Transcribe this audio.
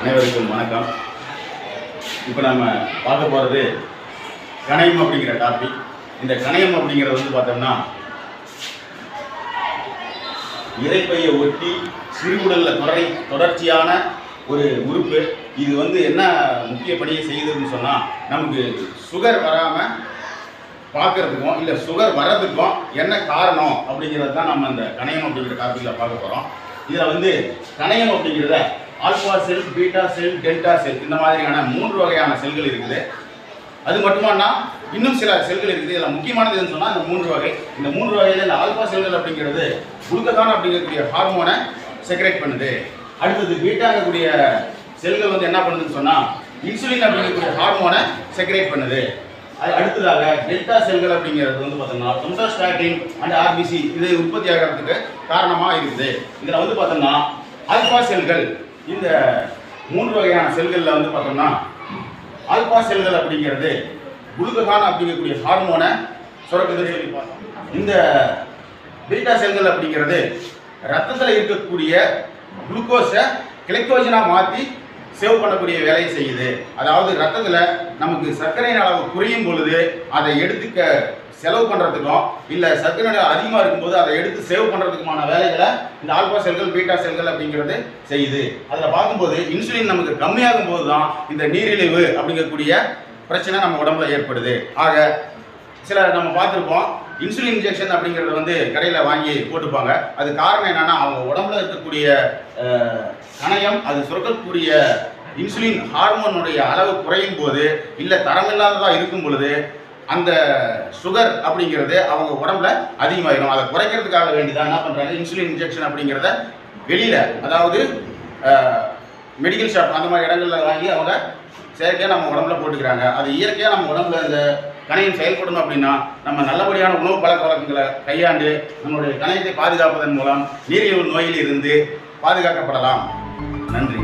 அனைவருக்கும் வணக்கம். இப்போ நம்ம பார்க்க போகிறது கணையம் அப்படிங்கிற டாபிக். இந்த கணையம் அப்படிங்கிறது வந்து பார்த்தோம்னா இறைப்பையை ஒட்டி சிறுகுடலில் தொடர்ச்சியான ஒரு உறுப்பு. இது வந்து என்ன முக்கிய பணியை செய்யுதுன்னு சொன்னால், நமக்கு சுகர் வராமல் பார்க்கறதுக்கும் இல்லை சுகர் வர்றதுக்கும் என்ன காரணம் அப்படிங்கிறது தான் நம்ம இந்த கணையம் அப்படிங்கிற டாப்பிக்கில் பார்க்க போகிறோம். இதில் வந்து கணையம் அப்படிங்கிறத ஆல்பா செல், பீட்டா செல், டெல்டா செல் இந்த மாதிரியான 3 வகையான செல்கள் இருக்குது. அது மட்டுமானா இன்னும் சில செல்கள் இருக்குது. இதில் முக்கியமானது எதுன்னு சொன்னால் இந்த 3 வகை. இந்த 3 வகையில் இந்த ஆல்பா செல்கள் அப்படிங்கிறது குளுக்ககான் அப்படிங்கக்கூடிய ஹார்மோனை செக்ரேட் பண்ணுது. அடுத்தது பீட்டாங்கக்கூடிய செல்கள் வந்து என்ன பண்ணுதுன்னு சொன்னால் இன்சுலின் அப்படிங்கக்கூடிய ஹார்மோனை செக்ரேட் பண்ணுது. அது அடுத்ததாக டெல்டா செல்கள் அப்படிங்கிறது வந்து பார்த்தோம்னா சொந்தோஸ்டாட்டின் அண்ட் ஆர்பிசி இது உற்பத்தி ஆகிறதுக்கு காரணமாக இருக்குது. இதில் வந்து பார்த்தோம்னா ஆல்பா செல்கள், இந்த 3 வகையான செல்களில் வந்து பார்த்தோம்னா ஆல்பா செல்கள் அப்படிங்கிறது குளுக்ககான் அப்படிங்கக்கூடிய ஹார்மோனை சுரக்குதுன்னு சொல்லி பார்த்தோம். இந்த பீட்டா செல்கள் அப்படிங்கிறது ரத்தத்தில் இருக்கக்கூடிய குளுக்கோஸை கிளைக்கோஜனாக மாற்றி சேவ் பண்ணக்கூடிய வேலையை செய்யுது. அதாவது ரத்தத்தில் நமக்கு சர்க்கரையின் அளவு குறையும் பொழுது அதை எடுத்துக்க செலவு பண்ணுறதுக்கும் இல்லை சர்க்கரை அதிகமாக இருக்கும்போது அதை எடுத்து சேவ் பண்ணுறதுக்குமான வேலைகளை இந்த ஆல்பா செல்கள், பீட்டா செல்கள் அப்படிங்கிறது செய்யுது. அதில் பார்க்கும்போது இன்சுலின் நமக்கு கம்மியாகும் போது தான் இந்த நீரிழிவு அப்படிங்கக்கூடிய பிரச்சனை நம்ம உடம்புல ஏற்படுது. ஆக சில நம்ம பார்த்துருப்போம், இன்சுலின் இன்ஜெக்ஷன் அப்படிங்கிறத வந்து கடையில் வாங்கி போட்டுப்பாங்க. அது காரணம் என்னென்னா அவங்க உடம்புல இருக்கக்கூடிய கணையம் அது சுரக்கக்கூடிய இன்சுலின் ஹார்மோனுடைய அளவு குறையும் போது இல்லை தரமில்லாததாக இருக்கும் பொழுது அந்த சுகர் அப்படிங்கிறது அவங்க உடம்புல அதிகமாகிடும். அதை குறைக்கிறதுக்காக வேண்டிதான் என்ன பண்ணுறாங்க, இன்சுலின் இன்ஜெக்ஷன் அப்படிங்கிறத வெளியில், அதாவது மெடிக்கல் ஷாப் அந்த மாதிரி இடங்களில் வாங்கி அவங்க செயற்கையாக நம்ம உடம்புல போட்டுக்கிறாங்க. அது இயற்கையாக நம்ம உடம்புல இந்த கணையம் செயல்படணும் அப்படின்னா நம்ம நல்லபடியான உணவு பழக்க வழக்கங்களை கையாண்டு நம்மளுடைய கணையத்தை பாதுகாப்பதன் மூலம் நீரிழிவு நோயில் இருந்து பாதுகாக்கப்படலாம். நன்றி.